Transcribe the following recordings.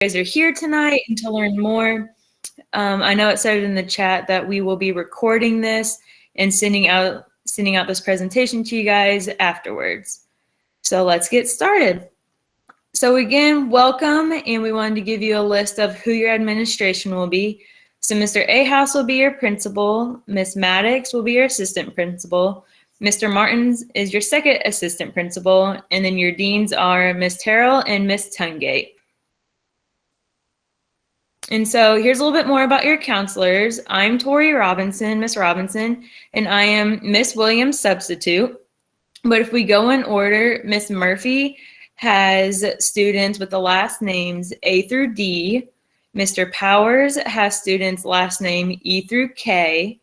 guys are here tonight and to learn more. I know it said in the chat that we will be recording this and sending out this presentation to you guys afterwards. So let's get started. So again, welcome, and we wanted to give you a list of who your administration will be. So Mr. Ahaus will be your principal, Miss Maddox will be your assistant principal, Mr. Martins is your second assistant principal, and then your deans are Miss Terrell and Miss Tungate. And so here's a little bit more about your counselors. I'm Tori Robinson, Miss Robinson, and I am Miss Williams' substitute. But if we go in order, Miss Murphy has students with the last names A through D. Mr. Powers has students last name E through K.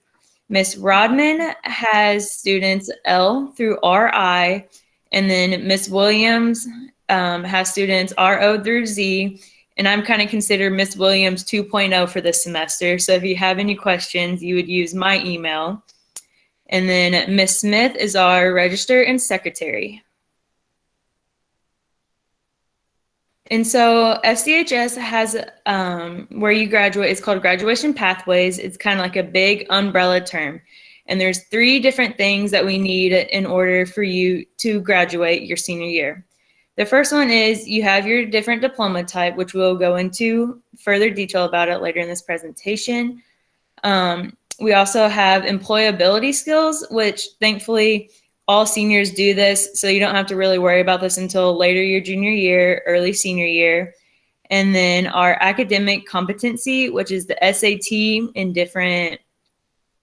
Miss Rodman has students L through RI. And then Miss Williams has students RO through Z. And I'm kind of considered Miss Williams 2.0 for this semester. So if you have any questions, you would use my email. And then Miss Smith is our register and secretary. And so FCHS has where you graduate, it's called Graduation Pathways. It's kind of like a big umbrella term. And there's 3 different things that we need in order for you to graduate your senior year. The first one is you have your different diploma type, which we'll go into further detail about it later in this presentation. We also have employability skills, which thankfully all seniors do this, so you don't have to really worry about this until later your junior year, early senior year. And then our academic competency, which is the SAT and different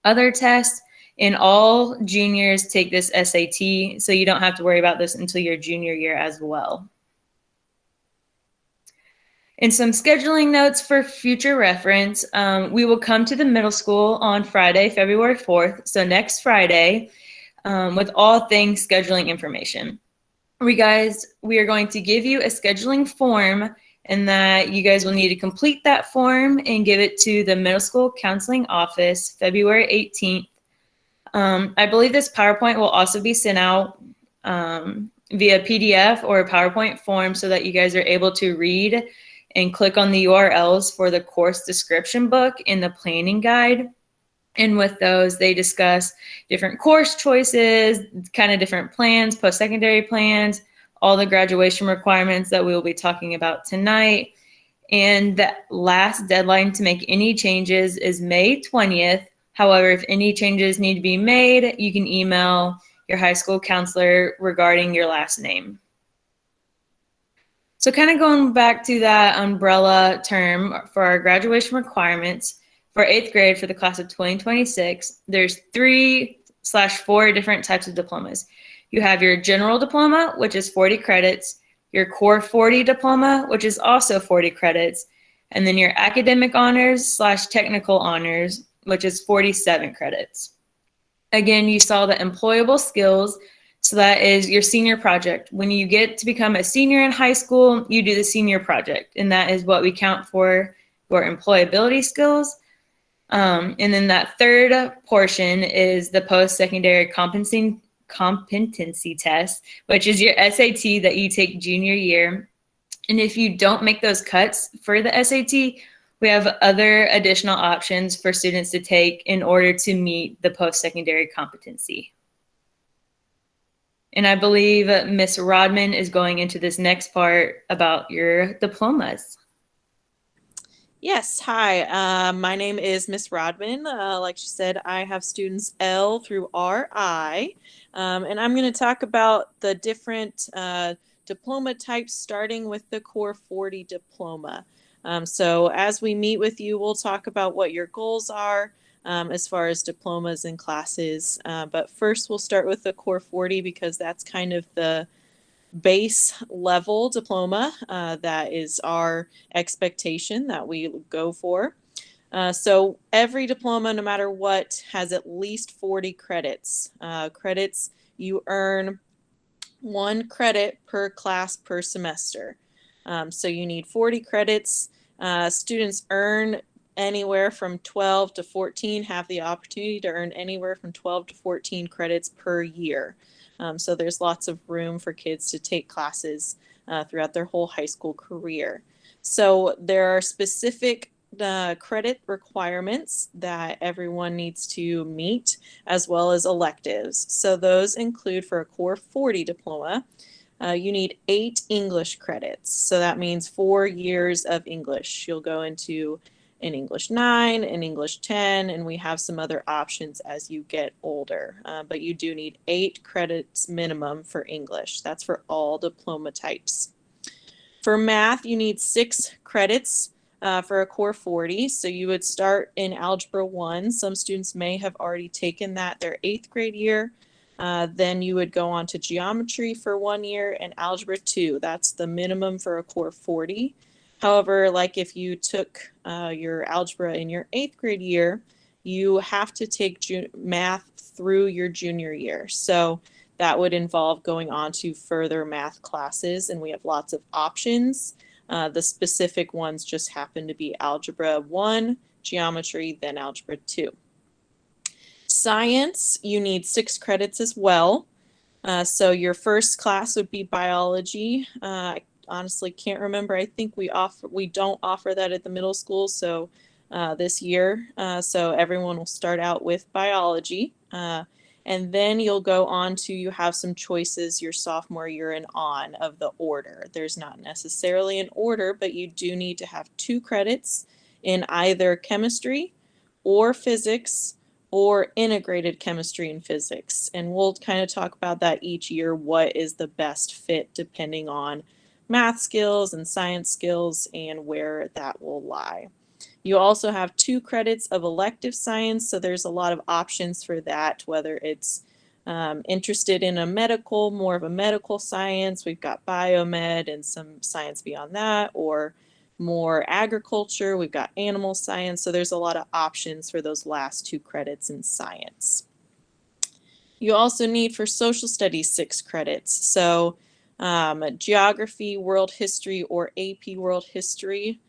other tests. And all juniors take this SAT, so you don't have to worry about this until your junior year as well. And some scheduling notes for future reference. We will come to the middle school on Friday, February 4th, so next Friday, with all things scheduling information. We are going to give you a scheduling form, and that you guys will need to complete that form and give it to the middle school counseling office February 18th. I believe this PowerPoint will also be sent out via PDF or a PowerPoint form so that you guys are able to read and click on the URLs for the course description book and the planning guide. And with those, they discuss different course choices, kind of different plans, post-secondary plans, all the graduation requirements that we will be talking about tonight. And the last deadline to make any changes is May 20th. However, if any changes need to be made, you can email your high school counselor regarding your last name. So kind of going back to that umbrella term for our graduation requirements for 8th grade for the class of 2026, there's 3/4 different types of diplomas. You have your general diploma, which is 40 credits, your core 40 diploma, which is also 40 credits, and then your academic honors/technical honors, which is 47 credits. Again, you saw the employable skills. So that is your senior project. When you get to become a senior in high school, you do the senior project, and that is what we count for your employability skills. And then that third portion is the post-secondary competency test, which is your SAT that you take junior year. And if you don't make those cuts for the SAT, we have other additional options for students to take in order to meet the post-secondary competency. And I believe Miss Rodman is going into this next part about your diplomas. Yes, hi. My name is Miss Rodman. Like she said, I have students L through RI, and I'm going to talk about the different diploma types, starting with the Core 40 diploma. So as we meet with you, we'll talk about what your goals are as far as diplomas and classes. But first, we'll start with the Core 40 because that's kind of the base level diploma. That is our expectation that we go for. So every diploma, no matter what, has at least 40 credits. Credits, you earn 1 credit per class per semester. So you need 40 credits. Students earn anywhere from 12 to 14, have the opportunity to earn anywhere from 12 to 14 credits per year. So there's lots of room for kids to take classes throughout their whole high school career. So there are specific credit requirements that everyone needs to meet, as well as electives. So those include, for a Core 40 diploma, you need 8 English credits. So that means 4 years of English. You'll go into an English 9, an English 10, and we have some other options as you get older. But you do need 8 credits minimum for English. That's for all diploma types. For math, you need 6 credits for a Core 40. So you would start in Algebra 1. Some students may have already taken that their 8th grade year. Then you would go on to geometry for 1 year and Algebra 2. That's the minimum for a Core 40. However, like if you took your algebra in your 8th grade year, you have to take math through your junior year. So that would involve going on to further math classes, and we have lots of options. The specific ones just happen to be Algebra 1, Geometry, then Algebra 2. Science, you need 6 credits as well. So your first class would be biology. I honestly can't remember. I think we don't offer that at the middle school. So this year, so everyone will start out with biology. And then you'll go on to, you have some choices your sophomore year and on of the order. There's not necessarily an order, but you do need to have 2 credits in either chemistry or physics or integrated chemistry and physics. And we'll kind of talk about that each year, what is the best fit depending on math skills and science skills and where that will lie. You also have 2 credits of elective science, so there's a lot of options for that, whether it's interested in more of a medical science, we've got biomed and some science beyond that, or more agriculture, we've got animal science, so there's a lot of options for those last 2 credits in science. You also need for social studies 6 credits, so geography, world history, or AP world history.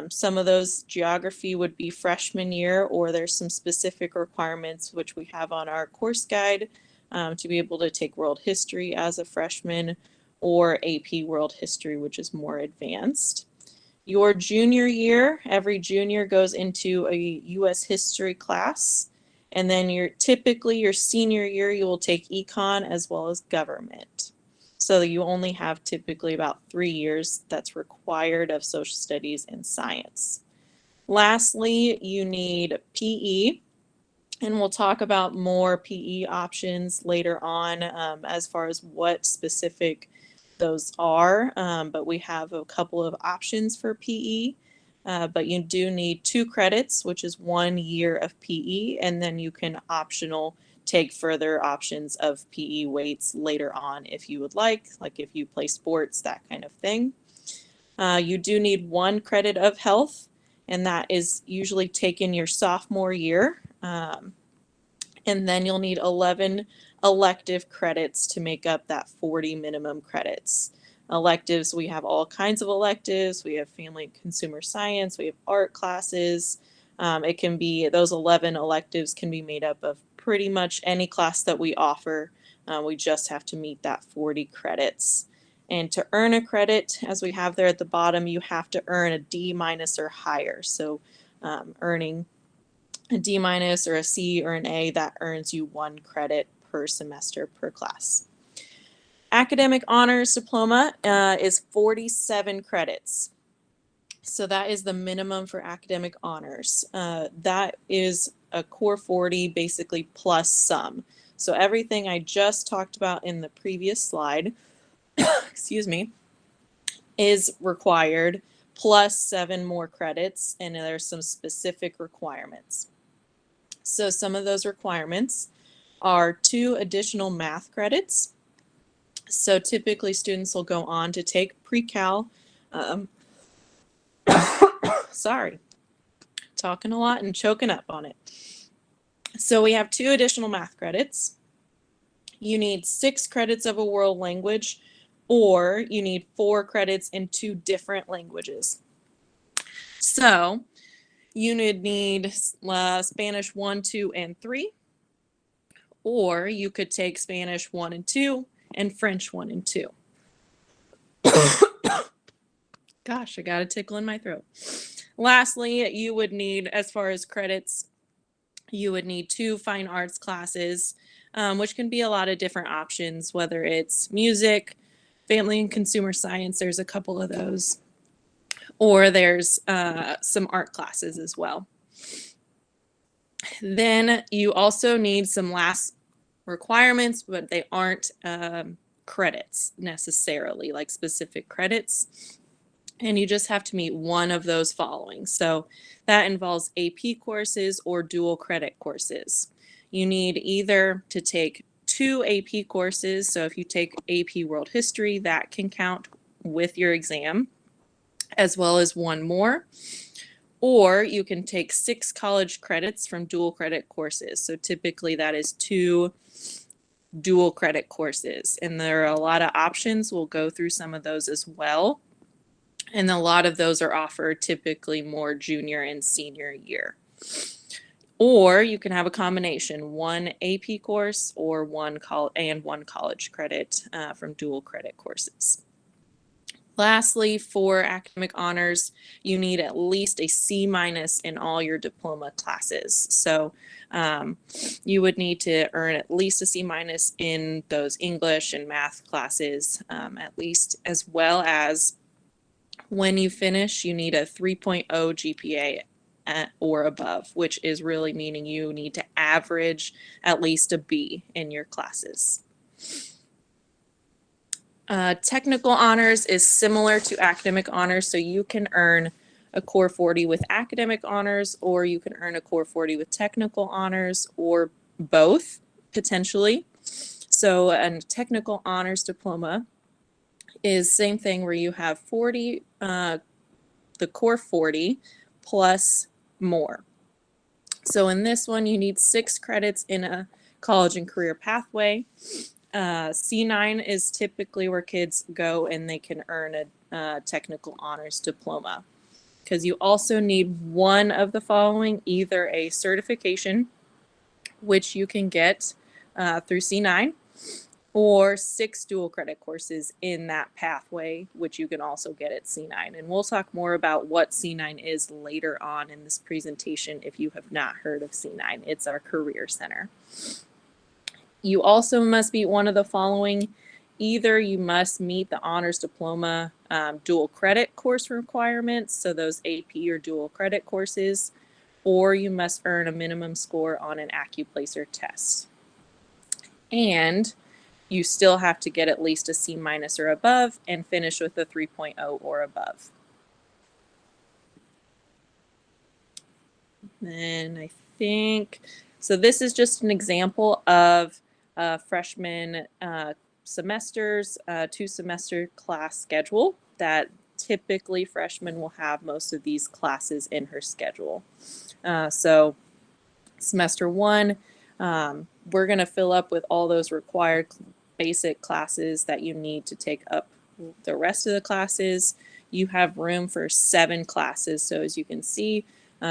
Some of those geography would be freshman year, or there's some specific requirements which we have on our course guide to be able to take world history as a freshman, or AP world history, which is more advanced. Your junior year, every junior goes into a U.S. history class, and then typically your senior year you will take econ as well as government. So you only have typically about 3 years that's required of social studies and science. Lastly, you need PE, and we'll talk about more PE options later on as far as what specific those are, but we have a couple of options for PE. But you do need 2 credits, which is 1 year of PE, and then you can optional take further options of PE weights later on if you would like if you play sports, that kind of thing. You do need 1 credit of health, and that is usually taken your sophomore year. And then you'll need 11 elective credits to make up that 40 minimum credits. Electives, we have all kinds of electives. We have family and consumer science, we have art classes. It can be, those 11 electives can be made up of pretty much any class that we offer. We just have to meet that 40 credits. And to earn a credit, as we have there at the bottom, you have to earn a D- or higher. So earning a D- or a C or an A, that earns you 1 credit per semester per class. Academic honors diploma is 47 credits. So that is the minimum for academic honors. That is a Core 40 basically plus some. So everything I just talked about in the previous slide, excuse me, is required plus 7 more credits, and there's some specific requirements. So some of those requirements are 2 additional math credits. So typically students will go on to take pre-cal. Sorry, talking a lot and choking up on it. So we have 2 additional math credits. You need 6 credits of a world language, or you need 4 credits in 2 different languages. So you would need Spanish 1, 2, and 3, or you could take Spanish 1 and 2 and French 1 and 2. Gosh, I got a tickle in my throat. Lastly, you would need, as far as credits, you would need 2 fine arts classes, which can be a lot of different options, whether it's music, family and consumer science, there's a couple of those, or there's some art classes as well. Then you also need some last requirements, but they aren't credits necessarily, like specific credits. And you just have to meet one of those following. So that involves AP courses or dual credit courses. You need either to take 2 AP courses. So if you take AP World History, that can count with your exam, as well as 1 more. Or you can take 6 college credits from dual credit courses. So typically that is 2 dual credit courses. And there are a lot of options. We'll go through some of those as well. And a lot of those are offered typically more junior and senior year. Or you can have a combination, 1 AP course or 1 college credit from dual credit courses. Lastly, for academic honors, you need at least a C- in all your diploma classes. So you would need to earn at least a C- in those English and math classes, at least, as well as when you finish, you need a 3.0 GPA or above, which is really meaning you need to average at least a B in your classes. Technical honors is similar to academic honors, so you can earn a Core 40 with academic honors, or you can earn a Core 40 with technical honors, or both, potentially. So a technical honors diploma is same thing where you have 40, the Core 40 plus more. So in this one, you need 6 credits in a college and career pathway. C9 is typically where kids go and they can earn a technical honors diploma, because you also need one of the following, either a certification, which you can get through C9, or 6 dual credit courses in that pathway, which you can also get at C9. And we'll talk more about what C9 is later on in this presentation if you have not heard of C9. It's our career center. You also must meet one of the following. Either you must meet the honors diploma dual credit course requirements, so those AP or dual credit courses, or you must earn a minimum score on an AccuPlacer test. And you still have to get at least a C- or above and finish with a 3.0 or above. And I think, so this is just an example of freshman semesters, 2-semester class schedule that typically freshmen will have most of these classes in her schedule. So semester 1, we're going to fill up with all those required basic classes that you need to take up the rest of the classes. You have room for 7 classes. So as you can see,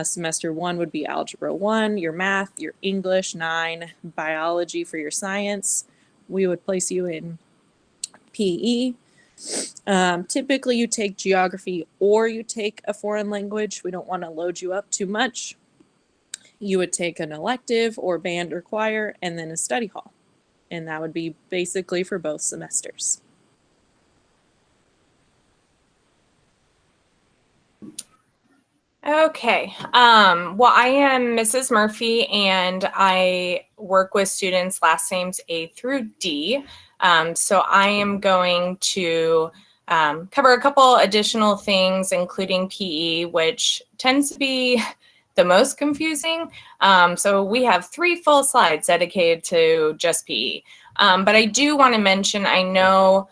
semester 1 would be Algebra 1, your math, your English 9, biology for your science. We would place you in PE. Typically you take geography or you take a foreign language. We don't want to load you up too much. You would take an elective or band or choir, and then a study hall. And that would be basically for both semesters. Okay. Well, I am Mrs. Murphy, and I work with students last names A through D. So I am going to cover a couple additional things, including PE, which tends to be the most confusing. So we have 3 full slides dedicated to just PE. But I do want to mention, I know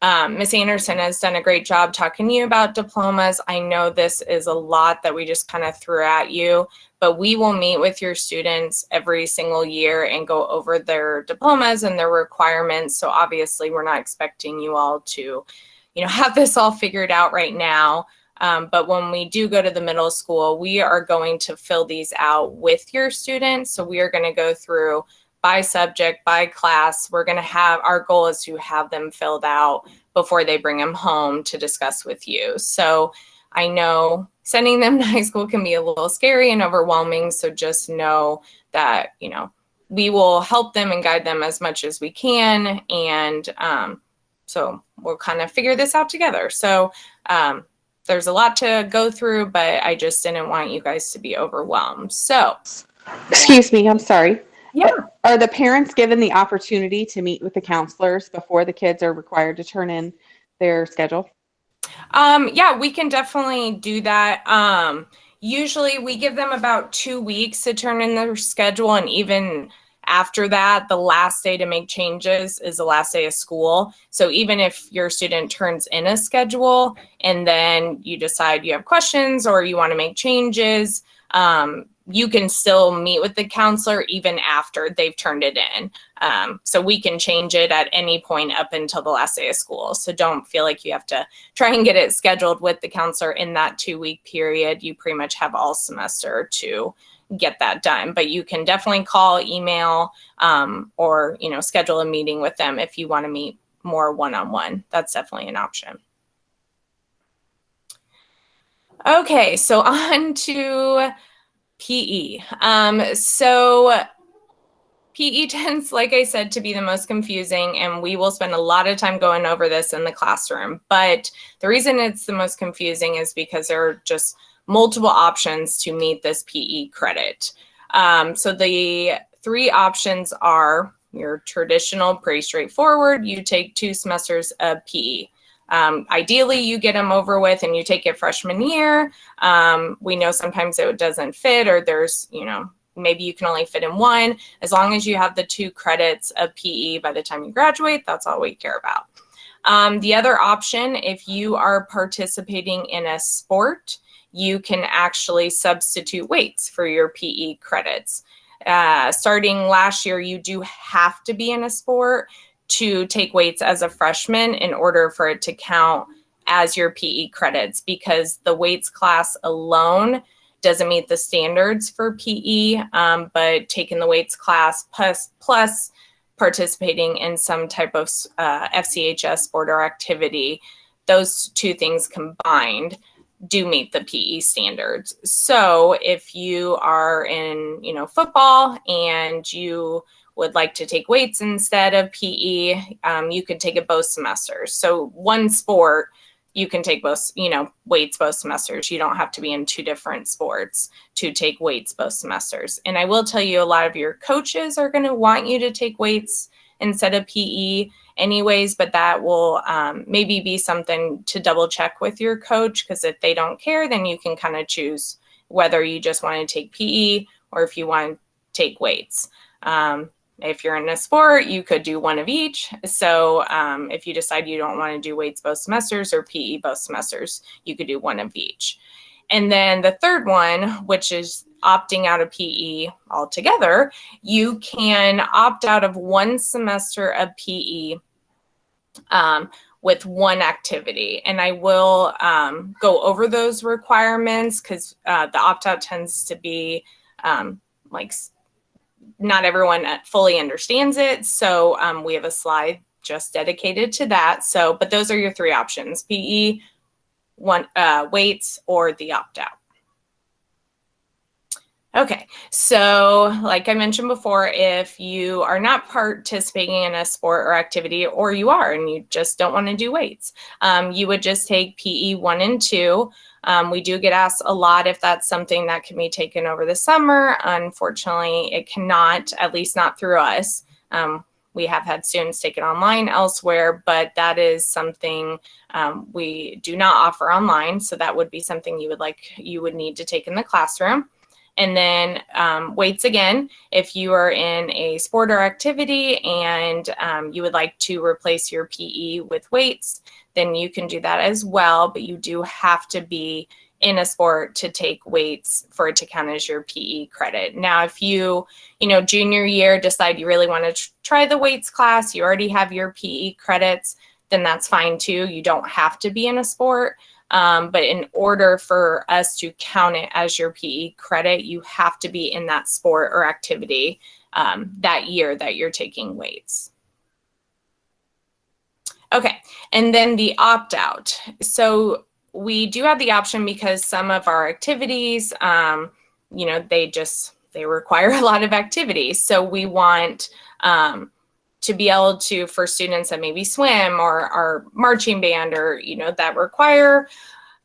Ms. Anderson has done a great job talking to you about diplomas. I know this is a lot that we just kind of threw at you, but we will meet with your students every single year and go over their diplomas and their requirements. So obviously we're not expecting you all to, have this all figured out right now. But when we do go to the middle school, we are going to fill these out with your students. So we are going to go through by subject, by class. We're going to have, our goal is to have them filled out before they bring them home to discuss with you. So I know sending them to high school can be a little scary and overwhelming. So just know that, we will help them and guide them as much as we can. And so we'll kind of figure this out together. So there's a lot to go through, but I just didn't want you guys to be overwhelmed. So, excuse me, I'm sorry. yeah. Are the parents given the opportunity to meet with the counselors before the kids are required to turn in their schedule? Yeah, we can definitely do that. Usually we give them about 2 weeks to turn in their schedule. And even after that, the last day to make changes is the last day of school. So even if your student turns in a schedule and then you decide you have questions or you want to make changes, you can still meet with the counselor even after they've turned it in. So we can change it at any point up until the last day of school. So don't feel like you have to try and get it scheduled with the counselor in that 2-week period. You pretty much have all semester to get that done. But you can definitely call, email, or schedule a meeting with them if you want to meet more one-on-one. That's definitely an option. Okay, so on to PE. So PE tends, like I said, to be the most confusing, and we will spend a lot of time going over this in the classroom. But the reason it's the most confusing is because there are just multiple options to meet this PE credit. So the 3 options are your traditional, pretty straightforward. You take 2 semesters of PE. Ideally, you get them over with and you take it freshman year. We know sometimes it doesn't fit, or there's, maybe you can only fit in 1. As long as you have the 2 credits of PE by the time you graduate, that's all we care about. The other option, if you are participating in a sport, you can actually substitute weights for your PE credits. Starting last year, you do have to be in a sport to take weights as a freshman in order for it to count as your PE credits, because the weights class alone doesn't meet the standards for PE, but taking the weights class plus participating in some type of FCHS sport or activity, those 2 things combined do meet the PE standards. So if you are in, football and you would like to take weights instead of PE, you could take it both semesters. So one sport, you can take both, weights both semesters. You don't have to be in 2 different sports to take weights both semesters. And I will tell you, a lot of your coaches are going to want you to take weights instead of PE anyways, but that will maybe be something to double check with your coach, because if they don't care, then you can kind of choose whether you just want to take PE or if you want to take weights. If you're in a sport, you could do 1 of each. So if you decide you don't want to do weights both semesters or PE both semesters, you could do 1 of each. And then the third one, which is opting out of PE altogether, you can opt out of 1 semester of PE with 1 activity. And I will go over those requirements, because the opt-out tends to be not everyone fully understands it. So we have a slide just dedicated to that. So, but those are your 3 options: PE, weights, or the opt-out. Okay, so like I mentioned before, if you are not participating in a sport or activity, or you are and you just don't want to do weights, you would just take PE 1 and 2. We do get asked a lot if that's something that can be taken over the summer. Unfortunately, it cannot, at least not through us. We have had students take it online elsewhere, but that is something we do not offer online. So that would be something you would need to take in the classroom. And then weights again, if you are in a sport or activity and you would like to replace your PE with weights, then you can do that as well. But you do have to be in a sport to take weights for it to count as your PE credit. Now, if you, junior year decide you really want to try the weights class, you already have your PE credits, then that's fine too. You don't have to be in a sport. But in order for us to count it as your PE credit, you have to be in that sport or activity that year that you're taking weights. Okay, and then the opt-out. So we do have the option because some of our activities, they require a lot of activities. So we want to be able to, for students that maybe swim or are marching band or, that require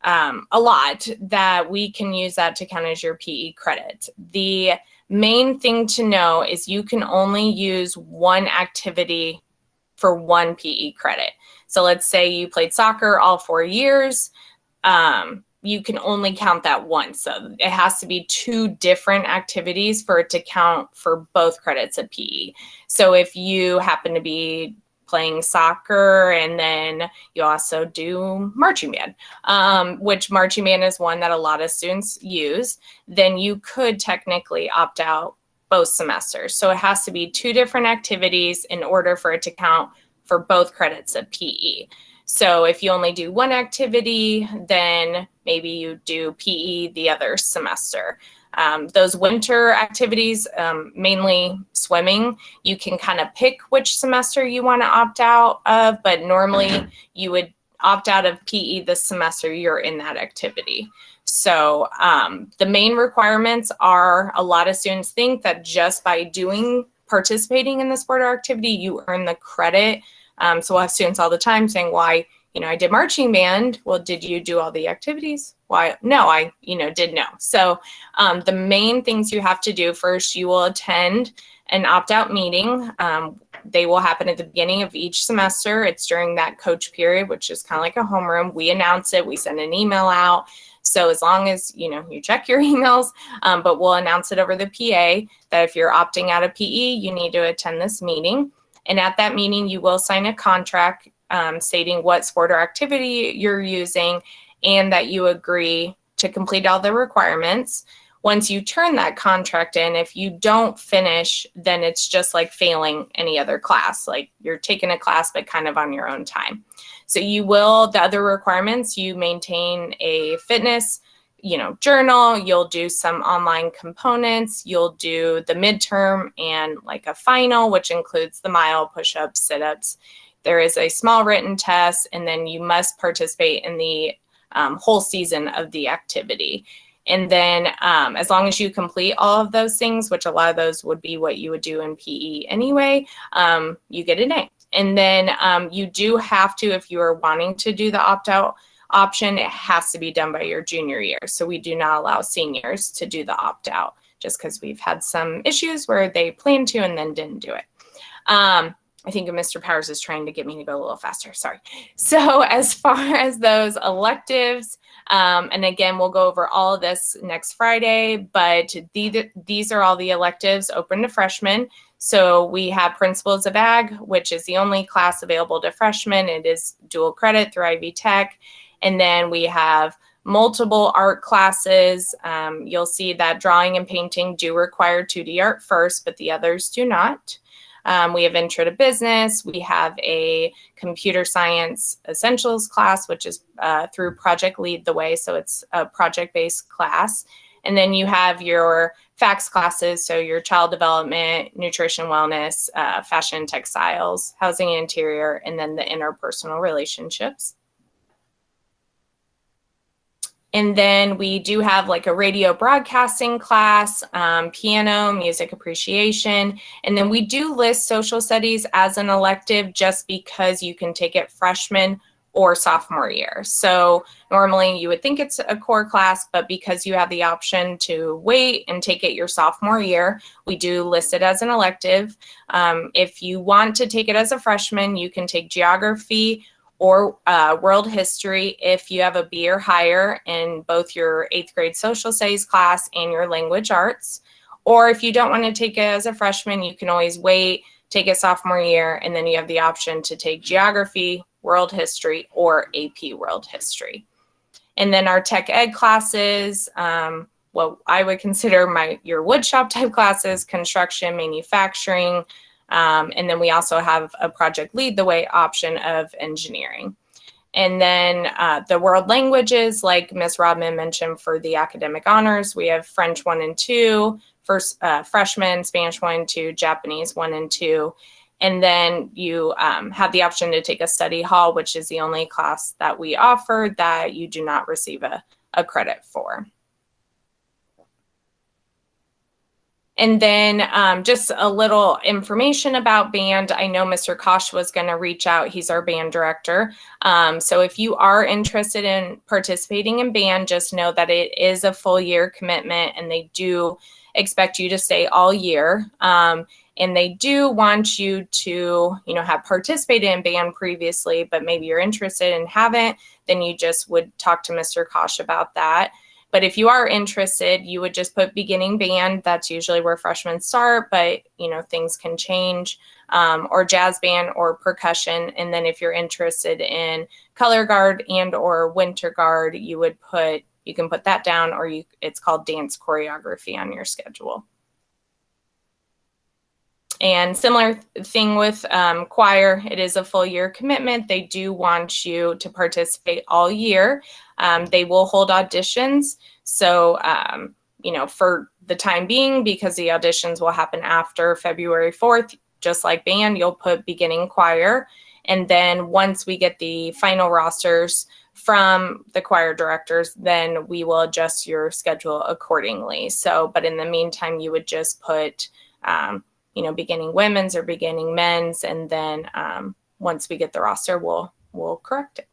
a lot, that we can use that to count as your PE credit. The main thing to know is you can only use one activity for one PE credit. So let's say you played soccer all 4 years, you can only count that once. So it has to be 2 different activities for it to count for both credits of PE. So if you happen to be playing soccer and then you also do marching band, which marching band is one that a lot of students use, then you could technically opt out both semesters. So it has to be 2 different activities in order for it to count for both credits of PE. So if you only do one activity, then maybe you do PE the other semester. Those winter activities, mainly swimming, you can kind of pick which semester you want to opt out of, but normally you would opt out of PE the semester you're in that activity. So the main requirements are, a lot of students think that just by participating in the sport or activity, you earn the credit. So we'll have students all the time saying, why, I did marching band. Well, did you do all the activities? Why? No, I, did no. So the main things you have to do first, you will attend an opt-out meeting. They will happen at the beginning of each semester. It's during that coach period, which is kind of like a homeroom. We announce it. We send an email out. So as long as, you check your emails, but we'll announce it over the PA that if you're opting out of PE, you need to attend this meeting. And at that meeting, you will sign a contract stating what sport or activity you're using and that you agree to complete all the requirements. Once you turn that contract in, if you don't finish, then it's just like failing any other class. Like you're taking a class, but kind of on your own time. So the other requirements, you maintain a fitness, journal, you'll do some online components, you'll do the midterm and like a final, which includes the mile, push-ups, sit-ups. There is a small written test, and then you must participate in the whole season of the activity. And then as long as you complete all of those things, which a lot of those would be what you would do in PE anyway, you get an A. And then you do have to, if you are wanting to do the opt-out option, it has to be done by your junior year. So we do not allow seniors to do the opt-out, just because we've had some issues where they planned to and then didn't do it. I think Mr. Powers is trying to get me to go a little faster. Sorry. So as far as those electives, and again, we'll go over all of this next Friday, but these are all the electives open to freshmen. So we have Principles of Ag, which is the only class available to freshmen. It is dual credit through Ivy Tech. And then we have multiple art classes. You'll see that drawing and painting do require 2D art first, but the others do not. We have Intro to Business. We have a Computer Science Essentials class, which is through Project Lead the Way. So it's a project-based class. And then you have your FACS classes, so your child development, nutrition, wellness, fashion, textiles, housing and interior, and then the interpersonal relationships. And then we do have like a radio broadcasting class, piano, music appreciation. And then we do list social studies as an elective just because you can take it freshman or sophomore year. So normally you would think it's a core class, but because you have the option to wait and take it your sophomore year, we do list it as an elective. If you want to take it as a freshman, you can take geography or world history if you have a B or higher in both your 8th grade social studies class and your language arts. Or if you don't want to take it as a freshman, you can always wait, take it sophomore year, and then you have the option to take geography, world history, or AP world history. And then our tech ed classes, what I would consider your woodshop type classes, construction, manufacturing, and then we also have a Project Lead the Way option of engineering. And then the world languages, like Ms. Rodman mentioned for the academic honors, we have French 1 and 2, freshmen, Spanish 1 and 2, Japanese 1 and 2. And then you have the option to take a study hall, which is the only class that we offer that you do not receive a credit for. And then just a little information about band. I know Mr. Kosh was going to reach out. He's our band director. So if you are interested in participating in band, just know that it is a full year commitment and they do expect you to stay all year. And they do want you to, have participated in band previously, but maybe you're interested and haven't, then you just would talk to Mr. Kosh about that. But if you are interested, you would just put beginning band. That's usually where freshmen start, but things can change, or jazz band or percussion. And then if you're interested in color guard and or winter guard, you can put that down, or it's called dance choreography on your schedule. And similar thing with choir, it is a full year commitment. They do want you to participate all year. They will hold auditions. So, for the time being, because the auditions will happen after February 4th, just like band, you'll put beginning choir. And then once we get the final rosters from the choir directors, then we will adjust your schedule accordingly. So, but in the meantime, you would just put, beginning women's or beginning men's. And then once we get the roster, we'll correct it.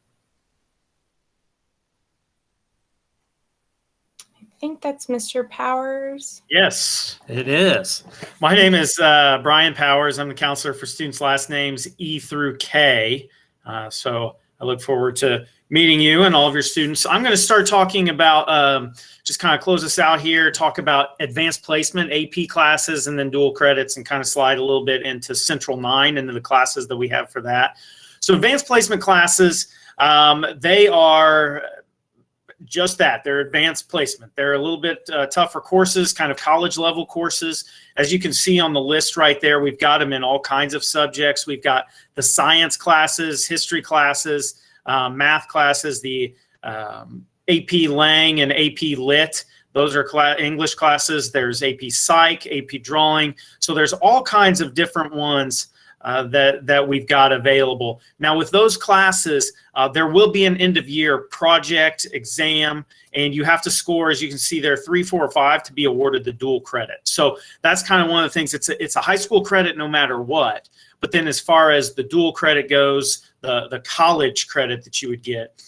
I think that's Mr. Powers. Yes, it is. My name is Brian Powers. I'm the counselor for students' last names E through K. So I look forward to meeting you and all of your students. I'm going to start talking about, just kind of close us out here, talk about advanced placement, AP classes, and then dual credits, and kind of slide a little bit into Central 9, into the classes that we have for that. So advanced placement classes, they are just that. They're advanced placement. They're a little bit tougher courses, kind of college level courses. As you can see on the list right there, we've got them in all kinds of subjects. We've got the science classes, history classes, math classes, the AP Lang and AP Lit. Those are English classes. There's AP Psych, AP Drawing. So there's all kinds of different ones that we've got available. Now with those classes, there will be an end of year project exam, and you have to score, as you can see there, 3, 4, or 5 to be awarded the dual credit. So that's kind of one of the things. It's a high school credit no matter what. But then as far as the dual credit goes, the college credit that you would get,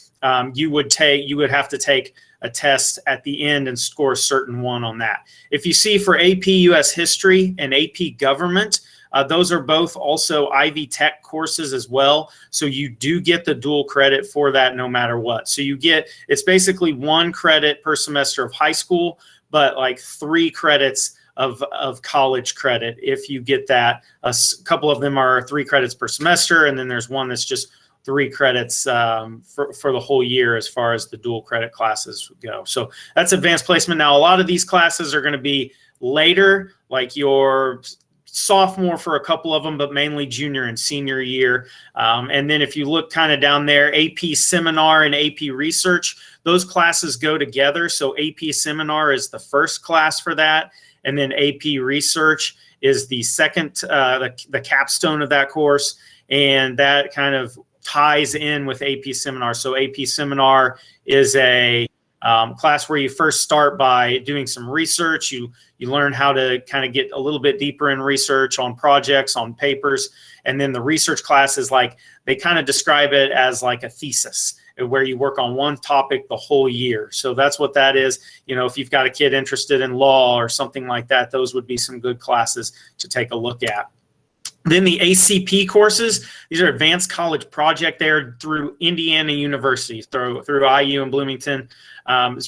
you would have to take a test at the end and score a certain one on that. If you see for AP US History and AP Government, those are both also Ivy Tech courses as well. So you do get the dual credit for that no matter what. So it's basically 1 credit per semester of high school, but like 3 credits of college credit if you get that. A couple of them are 3 credits per semester, and then there's one that's just 3 credits for the whole year as far as the dual credit classes go. So that's advanced placement. Now, a lot of these classes are going to be later, like your sophomore for a couple of them, but mainly junior and senior year. And then if you look kind of down there, AP Seminar and AP Research, those classes go together. So AP Seminar is the first class for that. And then AP Research is the second, the capstone of that course. And that kind of ties in with AP Seminar. So AP Seminar is a class where you first start by doing some research. You learn how to kind of get a little bit deeper in research on projects, on papers. And then the research class is like, they kind of describe it as like a thesis, where you work on one topic the whole year. So that's what that is. If you've got a kid interested in law or something like that, those would be some good classes to take a look at. Then the ACP courses, these are Advanced College Project. They're through Indiana University, through IU in Bloomington.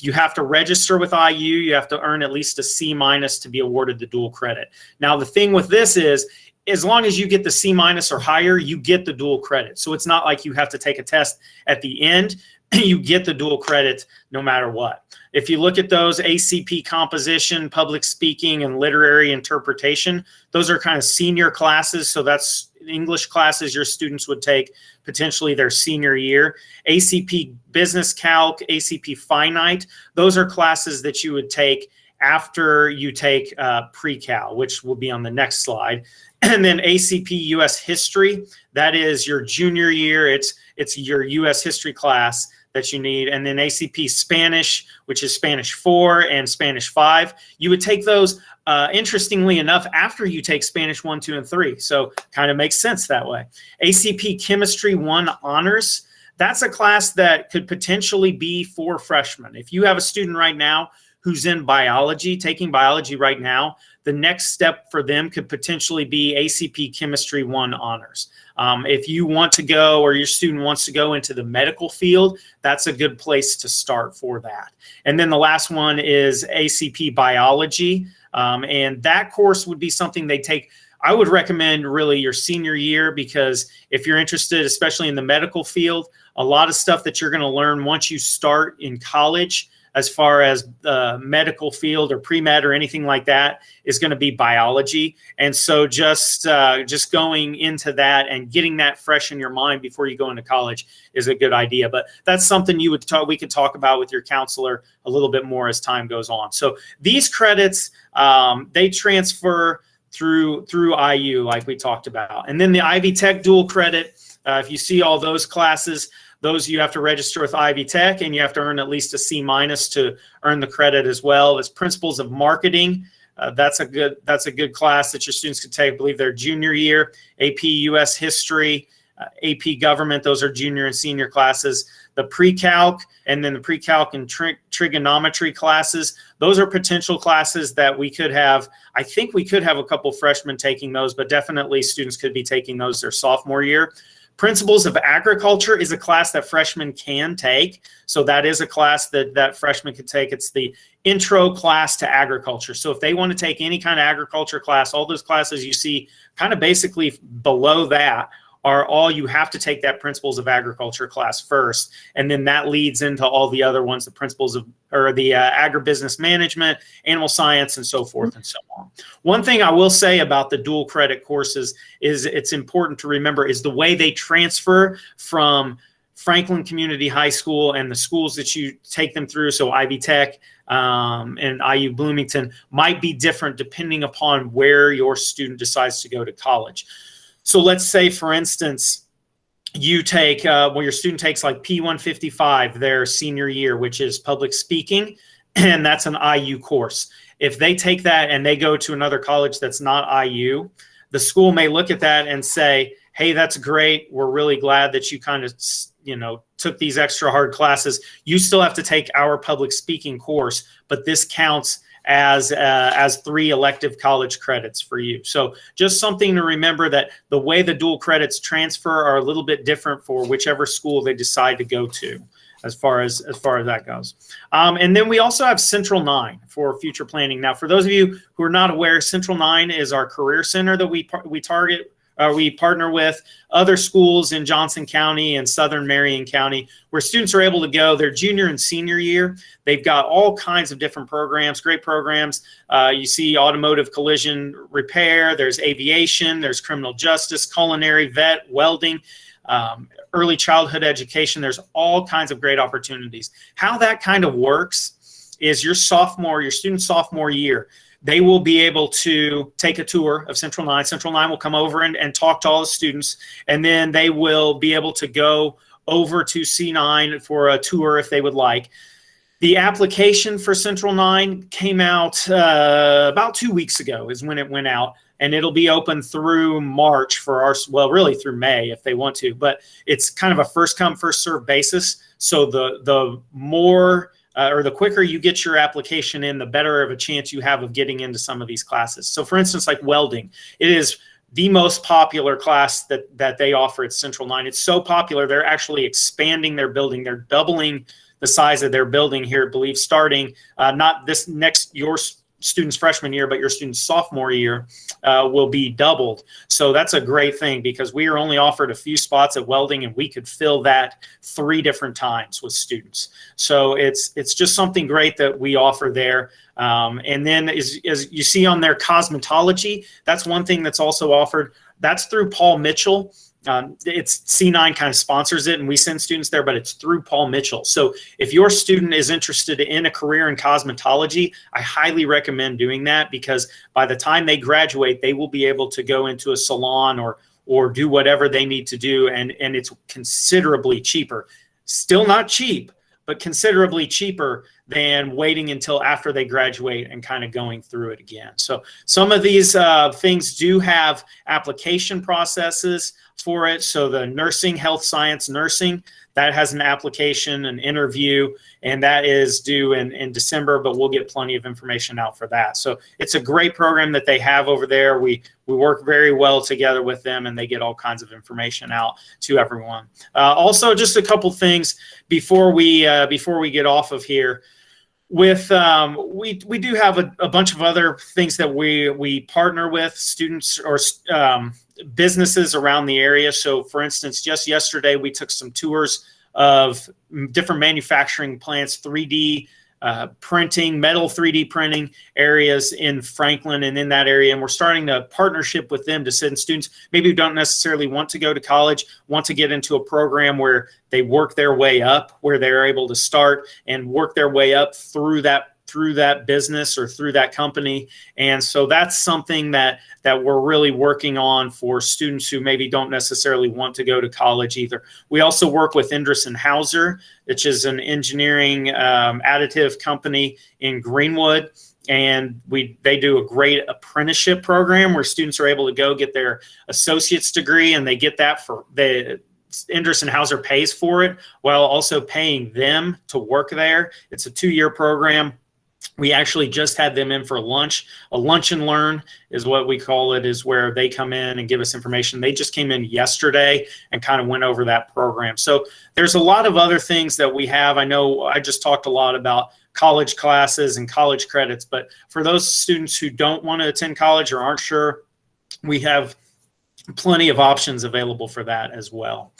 You have to register with IU. You have to earn at least a C- to be awarded the dual credit. Now, the thing with this is, as long as you get the C- or higher, you get the dual credit. So it's not like you have to take a test at the end. You get the dual credit no matter what. If you look at those, ACP Composition, Public Speaking, and Literary Interpretation, those are kind of senior classes. So that's English classes your students would take potentially their senior year. ACP Business Calc, ACP Finite, those are classes that you would take after you take pre-cal, which will be on the next slide. And then ACP US History, that is your junior year. It's your US History class that you need. And then ACP Spanish, which is Spanish 4 and Spanish 5. You would take those, interestingly enough, after you take Spanish 1, 2, and 3. So kind of makes sense that way. ACP Chemistry 1 Honors, that's a class that could potentially be for freshmen. If you have a student right now who's in biology, taking biology right now, the next step for them could potentially be ACP Chemistry 1 Honors. If you want to go, or your student wants to go into the medical field, that's a good place to start for that. And then the last one is ACP Biology. And that course would be something they take, I would recommend really your senior year, because if you're interested, especially in the medical field, a lot of stuff that you're going to learn once you start in college, as far as the medical field or pre-med or anything like that, is going to be biology. And so just going into that and getting that fresh in your mind before you go into college is a good idea. But that's something we could talk about with your counselor a little bit more as time goes on. So these credits, they transfer through IU, like we talked about. And then the Ivy Tech dual credit, if you see all those classes, those you have to register with Ivy Tech, and you have to earn at least a C- to earn the credit as well. It's Principles of Marketing. That's a good class that your students can take. I believe their junior year. AP US History, AP Government. Those are junior and senior classes. The pre-calc, and then the pre-calc and trigonometry classes. Those are potential classes that we could have. I think we could have a couple freshmen taking those, but definitely students could be taking those their sophomore year. Principles of Agriculture is a class that freshmen can take. So that is a class that freshmen can take. It's the intro class to agriculture. So if they want to take any kind of agriculture class, all those classes you see kind of basically below that are all, you have to take that Principles of Agriculture class first. And then that leads into all the other ones, the Principles of, or the Agribusiness Management, Animal Science, and so forth and so on. One thing I will say about the dual credit courses is it's important to remember is the way they transfer from Franklin Community High School and the schools that you take them through, so Ivy Tech and IU Bloomington, might be different depending upon where your student decides to go to college. So let's say, for instance, you take, your student takes like P155 their senior year, which is public speaking, and that's an IU course. If they take that and they go to another college that's not IU, the school may look at that and say, hey, that's great. We're really glad that you kind of, took these extra hard classes. You still have to take our public speaking course, but this counts as 3 elective college credits for you. So just something to remember, that the way the dual credits transfer are a little bit different for whichever school they decide to go to, as far as that goes. And then we also have Central 9 for future planning. Now, for those of you who are not aware, Central 9 is our career center that we target. We partner with other schools in Johnson County and Southern Marion County, where students are able to go their junior and senior year. They've got all kinds of different programs, great programs. You see automotive collision repair, there's aviation, there's criminal justice, culinary, vet, welding, early childhood education. There's all kinds of great opportunities. How that kind of works is your student sophomore year, they will be able to take a tour of Central 9. Central 9 will come over and talk to all the students, and then they will be able to go over to C9 for a tour if they would like. The application for Central 9 came out about 2 weeks ago is when it went out, and it'll be open through March for really through May if they want to, but it's kind of a first come, first served basis. So the more or the quicker you get your application in, the better of a chance you have of getting into some of these classes. So for instance, like welding, it is the most popular class that they offer at Central 9. It's so popular, they're actually expanding their building. They're doubling the size of their building here, I believe, starting not this your student's freshman year, but your student's sophomore year will be doubled. So that's a great thing, because we are only offered a few spots at welding, and we could fill that 3 different times with students. So it's just something great that we offer there. And then as you see on their cosmetology, that's one thing that's also offered. That's through Paul Mitchell. it's C9 kind of sponsors it, and we send students there, but it's through Paul Mitchell. So if your student is interested in a career in cosmetology, I highly recommend doing that, because by the time they graduate, they will be able to go into a salon or do whatever they need to do, and it's considerably cheaper. Still not cheap, but considerably cheaper than waiting until after they graduate and kind of going through it again. So some of these things do have application processes for it. So the nursing, health science nursing, that has an application, an interview, and that is due in December, but we'll get plenty of information out for that. So it's a great program that they have over there. We work very well together with them, and they get all kinds of information out to everyone. Also, just a couple things before we get off of here. With we do have a bunch of other things that we partner with students or businesses around the area. So for instance, just yesterday we took some tours of different manufacturing plants, 3D printing, metal 3D printing areas in Franklin and in that area. And we're starting a partnership with them to send students maybe who don't necessarily want to go to college, want to get into a program where they work their way up, where they're able to start and work their way up through that business or through that company. And so that's something that we're really working on for students who maybe don't necessarily want to go to college either. We also work with Endress & Hauser, which is an engineering additive company in Greenwood. And they do a great apprenticeship program where students are able to go get their associate's degree, and they get that for Endress & Hauser pays for it while also paying them to work there. It's a 2-year program. We actually just had them in for lunch. A lunch and learn is what we call it, is where they come in and give us information. They just came in yesterday and kind of went over that program. So there's a lot of other things that we have. I know I just talked a lot about college classes and college credits, but for those students who don't want to attend college or aren't sure, we have plenty of options available for that as well.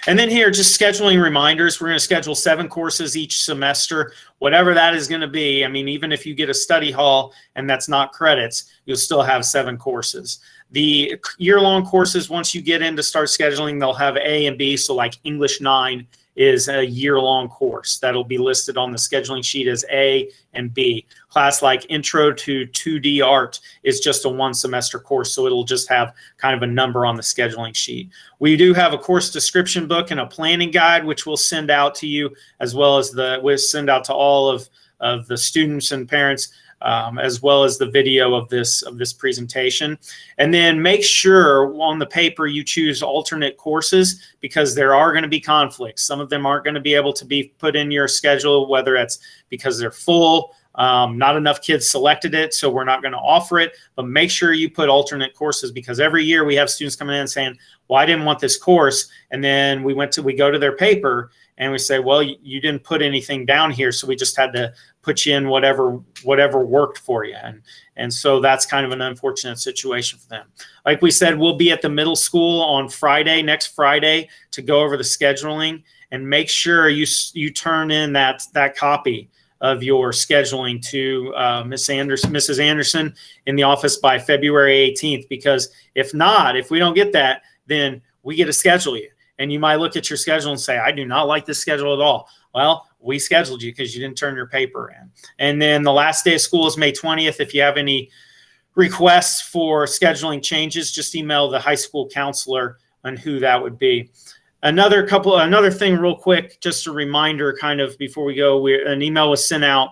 And then here, just scheduling reminders. We're going to schedule 7 courses each semester, whatever that is going to be. I mean, even if you get a study hall and that's not credits, you'll still have 7 courses. The year-long courses, once you get in to start scheduling, they'll have A and B. So like English 9 is a year-long course that'll be listed on the scheduling sheet as A and B. Class like Intro to 2D Art is just a 1-semester course, so it'll just have kind of a number on the scheduling sheet. We do have a course description book and a planning guide, which we'll send out to you, as well as we'll send out to all of the students and parents, as well as the video of this presentation. And then make sure on the paper you choose alternate courses, because there are going to be conflicts. Some of them aren't going to be able to be put in your schedule, whether it's because they're full, not enough kids selected it, so we're not going to offer it. But make sure you put alternate courses, because every year we have students coming in and saying, well, I didn't want this course. And then we go to their paper and we say, well, you didn't put anything down here, so we just had to put you in whatever worked for you. And so that's kind of an unfortunate situation for them. Like we said, we'll be at the middle school on Next Friday, to go over the scheduling, and make sure you turn in that copy of your scheduling to Mrs. Anderson in the office by February 18th, because if we don't get that, then we get to schedule you. And you might look at your schedule and say, I do not like this schedule at all. Well, we scheduled you because you didn't turn your paper in. And then the last day of school is May 20th. If you have any requests for scheduling changes, just email the high school counselor on who that would be. Another thing real quick, just a reminder kind of before we go, an email was sent out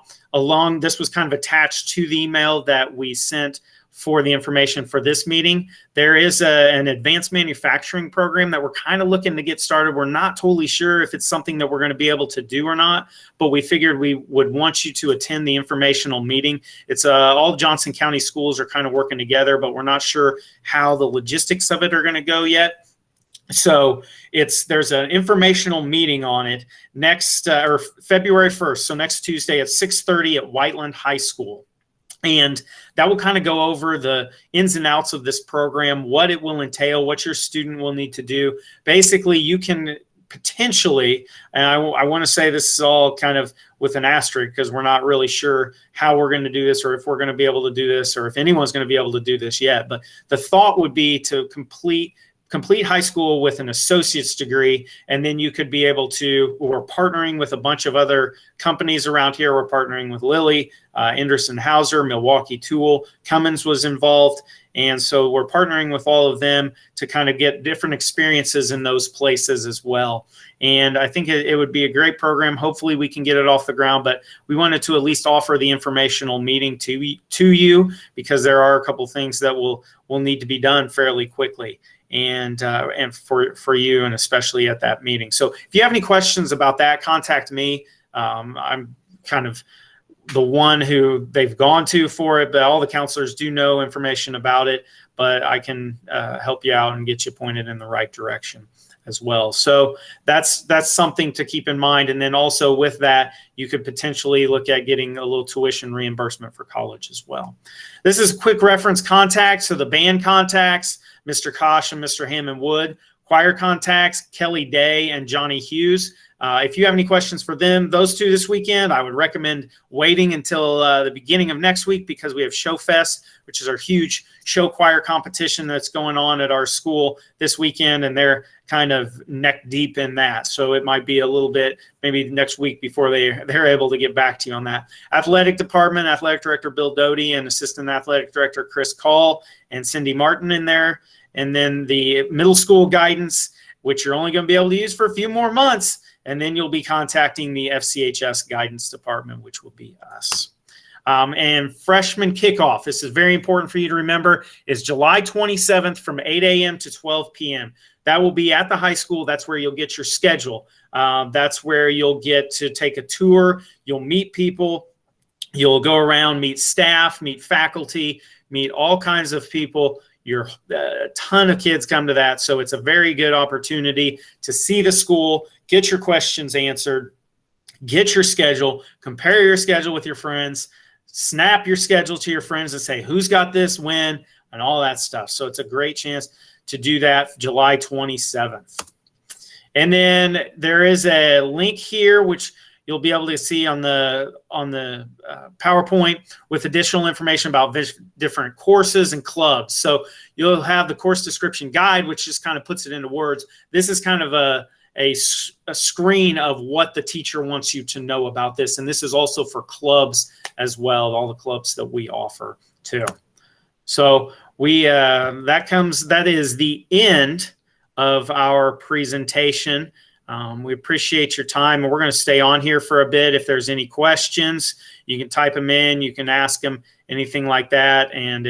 this was kind of attached to the email that we sent for the information for this meeting. There is an advanced manufacturing program that we're kind of looking to get started. We're not totally sure if it's something that we're going to be able to do or not, but we figured we would want you to attend the informational meeting. It's all Johnson County schools are kind of working together, but we're not sure how the logistics of it are going to go yet. So there's an informational meeting on it next or February 1st. So next Tuesday at 6:30 at Whiteland High School. And that will kind of go over the ins and outs of this program, what it will entail, what your student will need to do. Basically, you can potentially, and I want to say this is all kind of with an asterisk, because we're not really sure how we're going to do this, or if we're going to be able to do this, or if anyone's going to be able to do this yet. But the thought would be to complete complete high school with an associate's degree, and then you could be able to, we're partnering with a bunch of other companies around here. We're partnering with Lilly, Anderson Hauser, Milwaukee Tool, Cummins was involved. And so we're partnering with all of them to kind of get different experiences in those places as well. And I think it would be a great program. Hopefully we can get it off the ground, but we wanted to at least offer the informational meeting to you, because there are a couple things that will need to be done fairly quickly. And for you, and especially at that meeting. So if you have any questions about that, contact me. I'm kind of the one who they've gone to for it, but all the counselors do know information about it, but I can help you out and get you pointed in the right direction as well. So that's something to keep in mind. And then also with that, you could potentially look at getting a little tuition reimbursement for college as well. This is quick reference contacts. So the band contacts, Mr. Kosh and Mr. Hammond Wood. Choir contacts, Kelly Day and Johnny Hughes. If you have any questions for them, those two this weekend, I would recommend waiting until the beginning of next week, because we have Show Fest, which is our huge show choir competition that's going on at our school this weekend, and they're kind of neck deep in that. So it might be a little bit, maybe next week before they're able to get back to you on that. Athletic department, athletic director Bill Doty and assistant athletic director Chris Call and Cindy Martin in there. And then the middle school guidance, which you're only going to be able to use for a few more months. And then you'll be contacting the FCHS guidance department, which will be us. And freshman kickoff, this is very important for you to remember, is July 27th from 8 a.m. to 12 p.m. That will be at the high school. That's where you'll get your schedule. That's where you'll get to take a tour. You'll meet people. You'll go around, meet staff, meet faculty, meet all kinds of people. A ton of kids come to that. So it's a very good opportunity to see the school, get your questions answered, get your schedule, compare your schedule with your friends, snap your schedule to your friends and say, who's got this, when, and all that stuff. So it's a great chance to do that July 27th. And then there is a link here, which you'll be able to see on the PowerPoint with additional information about different courses and clubs. So you'll have the course description guide, which just kind of puts it into words. This is kind of a screen of what the teacher wants you to know about this. And this is also for clubs as well, all the clubs that we offer too. So that is the end of our presentation. We appreciate your time, and we're going to stay on here for a bit. If there's any questions, you can type them in, you can ask them, anything like that. And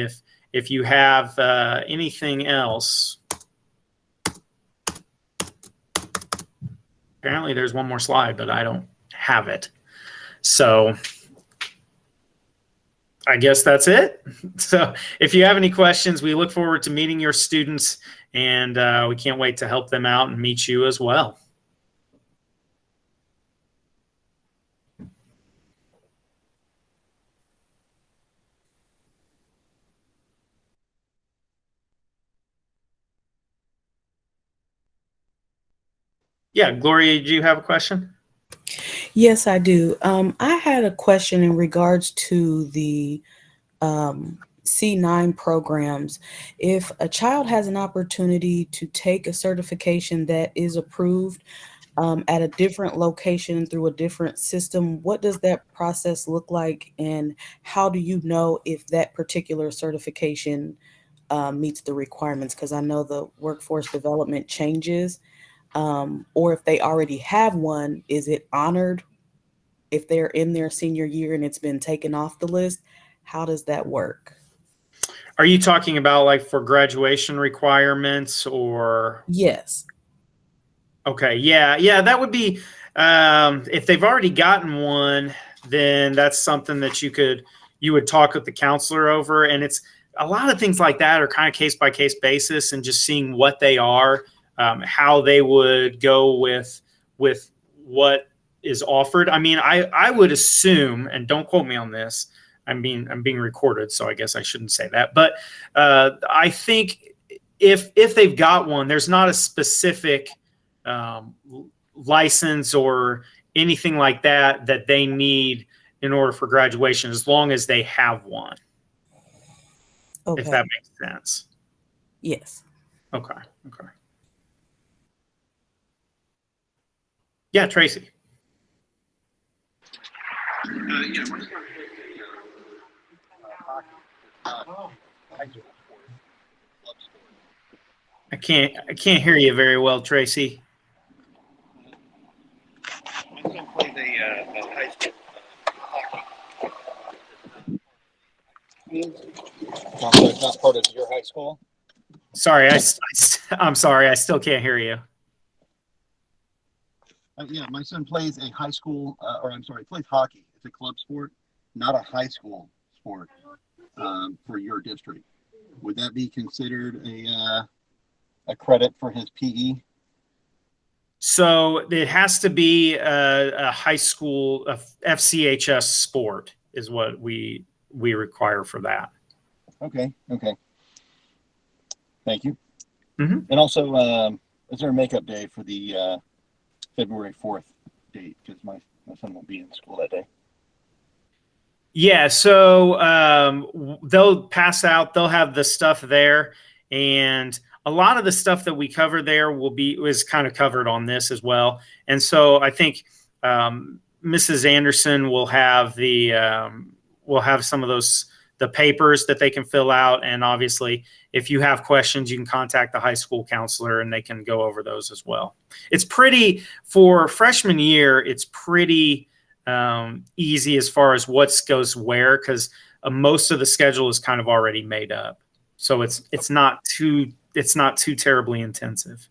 if you have anything else, apparently there's one more slide, but I don't have it. So I guess that's it. So if you have any questions, we look forward to meeting your students, and we can't wait to help them out and meet you as well. Yeah, Gloria, do you have a question? Yes, I do. I had a question in regards to the C9 programs. If a child has an opportunity to take a certification that is approved at a different location through a different system, what does that process look like? And how do you know if that particular certification meets the requirements? Because I know the workforce development changes. Or if they already have one, is it honored if they're in their senior year and it's been taken off the list? How does that work? Are you talking about like for graduation requirements or? Yes. Okay. Yeah. That would be, if they've already gotten one, then that's something that you would talk with the counselor over. And it's a lot of things like that are kind of case by case basis, and just seeing what they are. How they would go with what is offered. I mean, I would assume, and don't quote me on this, I'm being recorded, so I guess I shouldn't say that. But I think if they've got one, there's not a specific license or anything like that they need in order for graduation, as long as they have one. Okay. If that makes sense. Yes. Okay. Okay. Yeah, Tracy. I can't hear you very well, Tracy. My son plays a high school hockey. Not part of your high school. Sorry, I'm sorry. I still can't hear you. Yeah, my son plays a high school, plays hockey. It's a club sport, not a high school sport for your district. Would that be considered a credit for his PE? So it has to be a high school, a FCHS sport is what we require for that. Okay. Thank you. Mhm. And also, is there a makeup day for the February 4th date? Because my son won't be in school that day. Yeah, so they'll pass out. They'll have the stuff there, and a lot of the stuff that we cover there is kind of covered on this as well. And so I think Mrs. Anderson will have some of the papers that they can fill out, and obviously, if you have questions, you can contact the high school counselor, and they can go over those as well. It's pretty for freshman year. It's pretty easy as far as what goes where, because most of the schedule is kind of already made up, so it's not too terribly intensive.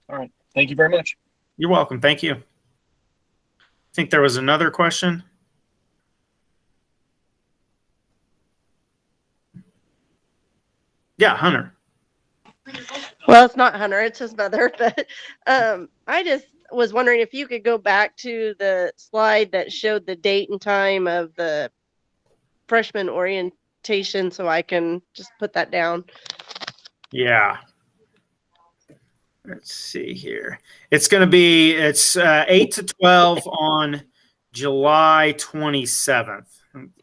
All right, thank you very much. You're welcome. Thank you. I think there was another question. Yeah, Hunter. Well, it's not Hunter, it's his mother, but I just was wondering if you could go back to the slide that showed the date and time of the freshman orientation so I can just put that down. Yeah. Let's see here. It's 8 to 12 on July 27th.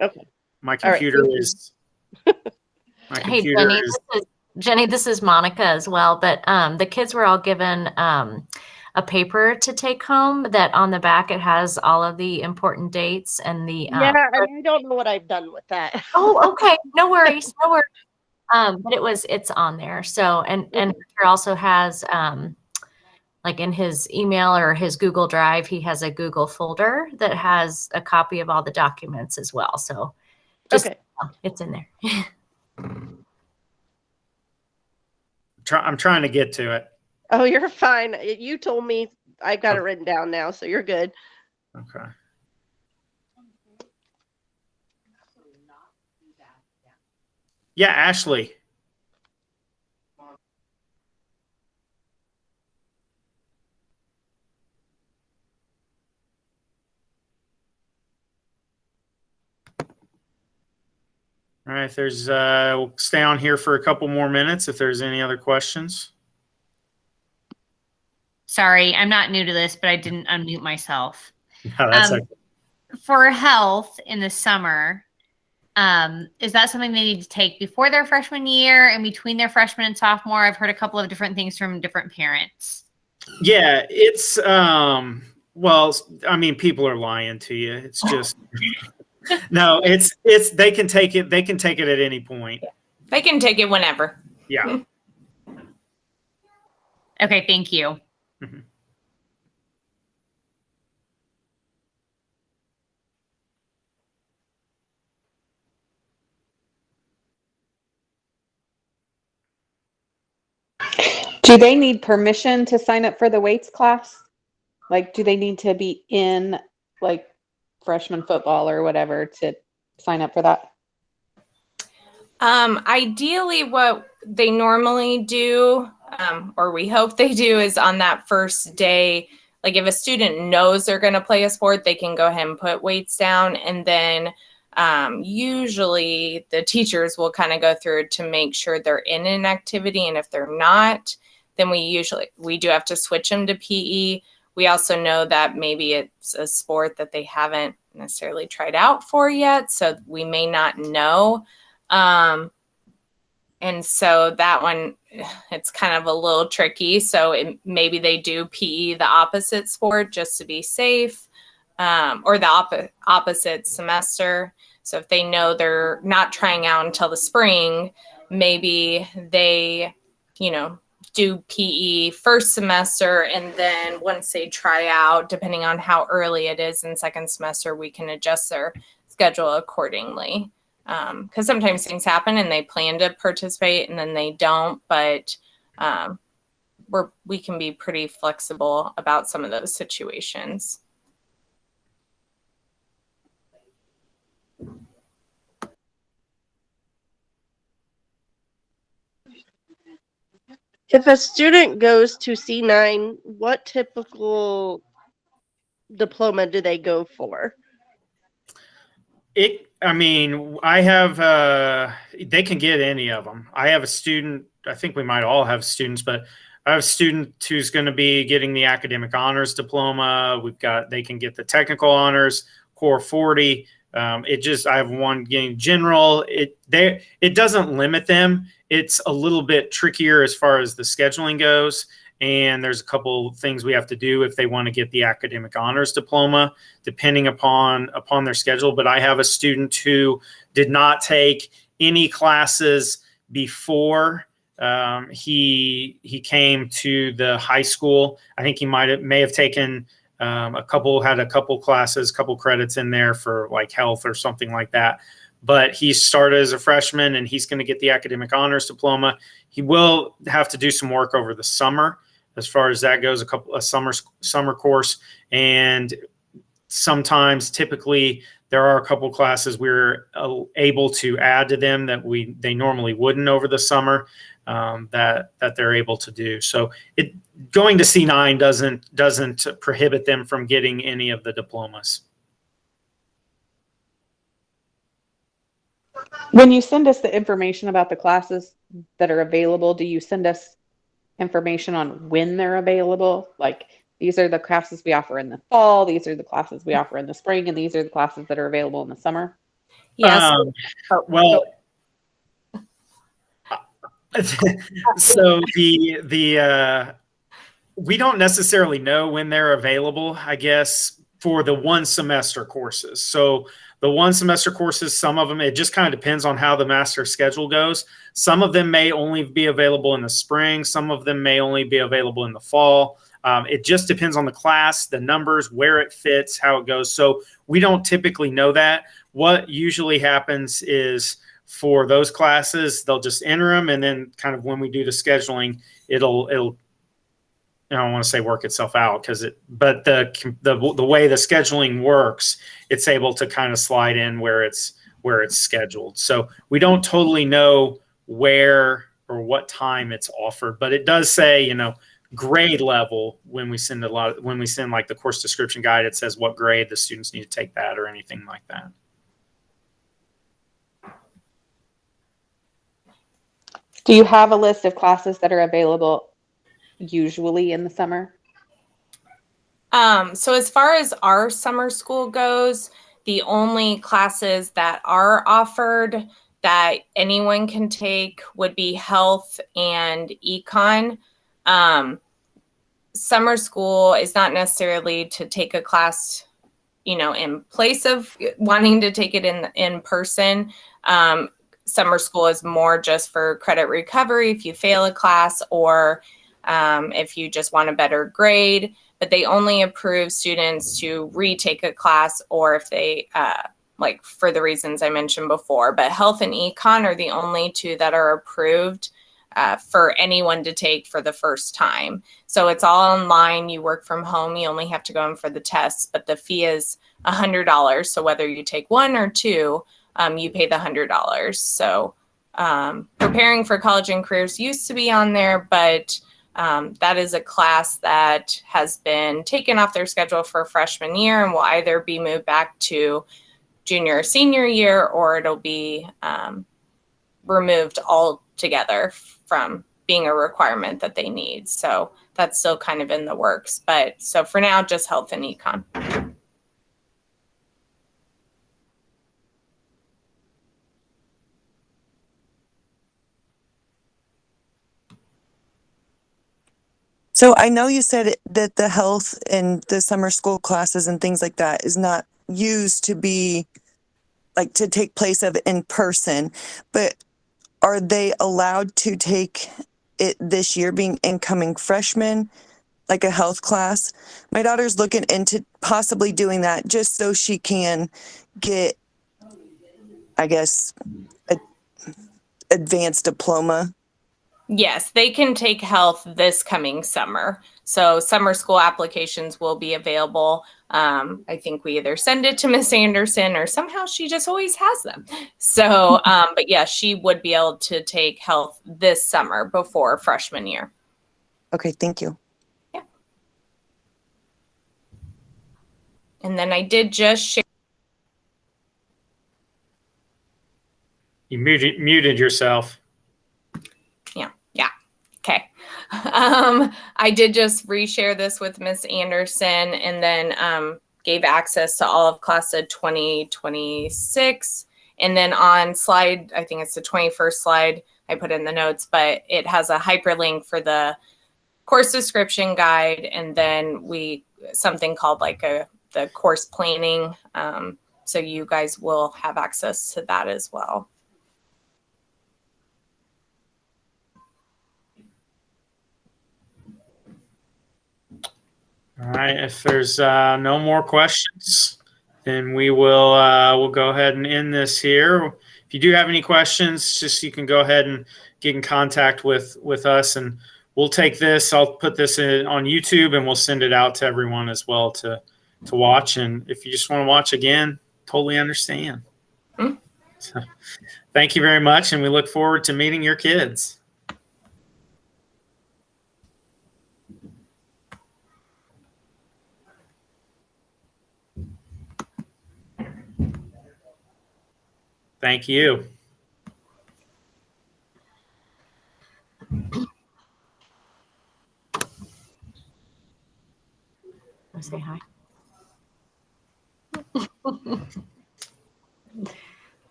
Okay. My All right, computer thank you. is. My Hey, computer Jenny, is. Jenny, this is Monica as well. But the kids were all given a paper to take home that on the back it has all of the important dates and the. Yeah, I don't know what I've done with that. Oh, okay. No worries. No worries. But it's on there. So and Hunter also has like in his email or his Google Drive, he has a Google folder that has a copy of all the documents as well. So just Okay. it's in there. I'm trying to get to it. Oh, you're fine. You told me I've got it written down now, so you're good. Okay. Yeah, Ashley. All right, we'll stay on here for a couple more minutes if there's any other questions. Sorry, I'm not new to this, but I didn't unmute myself. No, that's okay. For health in the summer, is that something they need to take before their freshman year and between their freshman and sophomore? I've heard a couple of different things from different parents. Yeah, it's well, I mean, people are lying to you. It's just no, it's they can take it at any point. They can take it whenever. Yeah. Okay, thank you. Mhm. Do they need permission to sign up for the weights class? Like, do they need to be in like freshman football or whatever to sign up for that? Ideally, what they normally do, or we hope they do, is on that first day, like if a student knows they're going to play a sport, they can go ahead and put weights down. And then usually the teachers will kind of go through to make sure they're in an activity. And if they're not, then we do have to switch them to PE. We also know that maybe it's a sport that they haven't necessarily tried out for yet, so we may not know. And so that one, it's kind of a little tricky. So maybe they do PE the opposite sport just to be safe, or the opposite semester. So if they know they're not trying out until the spring, maybe they, do PE first semester, and then once they try out, depending on how early it is in second semester, we can adjust their schedule accordingly. Because sometimes things happen and they plan to participate and then they don't, but we can be pretty flexible about some of those situations. If a student goes to C9, what typical diploma do they go for? I have, they can get any of them. I have a student, I think we might all have students, but I have a student who's going to be getting the academic honors diploma. They can get the technical honors, core 40. I have one getting general. It doesn't limit them. It's a little bit trickier as far as the scheduling goes. And there's a couple things we have to do if they want to get the academic honors diploma, depending upon their schedule. But I have a student who did not take any classes before he came to the high school. I think he may have taken a couple classes, couple credits in there for like health or something like that. But he started as a freshman and he's going to get the academic honors diploma. He will have to do some work over the summer as far as that goes, a summer course. And sometimes, typically, there are a couple classes we're able to add to them that they normally wouldn't over the summer, that they're able to do. So going to C9 doesn't prohibit them from getting any of the diplomas. When you send us the information about the classes that are available, do you send us information on when they're available? Like, these are the classes we offer in the fall, these are the classes we offer in the spring, and these are the classes that are available in the summer? Yes. So we don't necessarily know when they're available, I guess, for the one semester courses. So the one semester courses, some of them, it just kind of depends on how the master schedule goes. Some of them may only be available in the spring. Some of them may only be available in the fall. It just depends on the class, the numbers, where it fits, how it goes. So we don't typically know that. What usually happens is for those classes, they'll just enter them. And then kind of when we do the scheduling, it'll I don't want to say work itself out but the way the scheduling works, it's able to kind of slide in where it's scheduled. So we don't totally know where or what time it's offered, but it does say, grade level when we send like the course description guide, it says what grade the students need to take that or anything like that. Do you have a list of classes that are available usually in the summer? So as far as our summer school goes, the only classes that are offered that anyone can take would be health and econ. Summer school is not necessarily to take a class, in place of wanting to take it in person. Summer school is more just for credit recovery if you fail a class or if you just want a better grade, but they only approve students to retake a class or if they, for the reasons I mentioned before. But health and econ are the only two that are approved for anyone to take for the first time. So it's all online. You work from home. You only have to go in for the tests, but the fee is $100. So whether you take one or two, you pay the $100. So preparing for college and careers used to be on there, but that is a class that has been taken off their schedule for freshman year and will either be moved back to junior or senior year, or it'll be removed altogether from being a requirement that they need. So that's still kind of in the works. But so for now, just health and econ. So I know you said that the health and the summer school classes and things like that is not used to be like to take place of in person, but are they allowed to take it this year being incoming freshmen, like a health class? My daughter's looking into possibly doing that just so she can get, I guess, a advanced diploma. Yes, they can take health this coming summer. So summer school applications will be available. I think we either send it to Miss Anderson or somehow she just always has them. So, but yeah, she would be able to take health this summer before freshman year. Okay, thank you. Yeah. And then I did just share. You muted yourself. Yeah. Okay. I did just reshare this with Miss Anderson and then gave access to all of class of 2026. And then on slide, I think it's the 21st slide, I put in the notes, but it has a hyperlink for the course description guide. And then something called like the course planning. So you guys will have access to that as well. All right. If there's no more questions, then we'll go ahead and end this here. If you do have any questions, just you can go ahead and get in contact with us, and we'll take this. I'll put this on YouTube, and we'll send it out to everyone as well to watch. And if you just want to watch again, totally understand. So, thank you very much, and we look forward to meeting your kids. Thank you. Wanna say hi?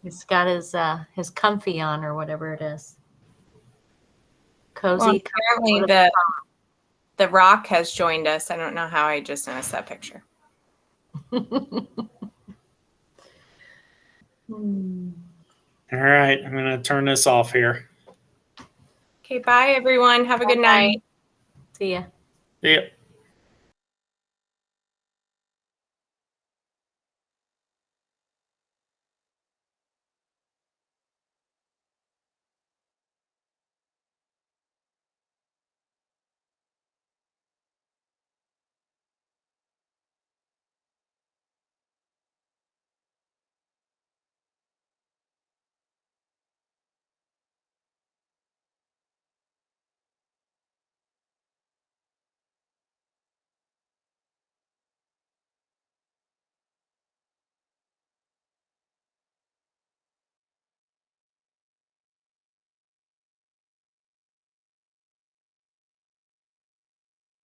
He's got his comfy on or whatever it is. Cozy. Well, apparently the Rock has joined us. I don't know how I just noticed that picture. All right, I'm going to turn this off here. Okay, bye everyone. Have a good night. See ya. See ya.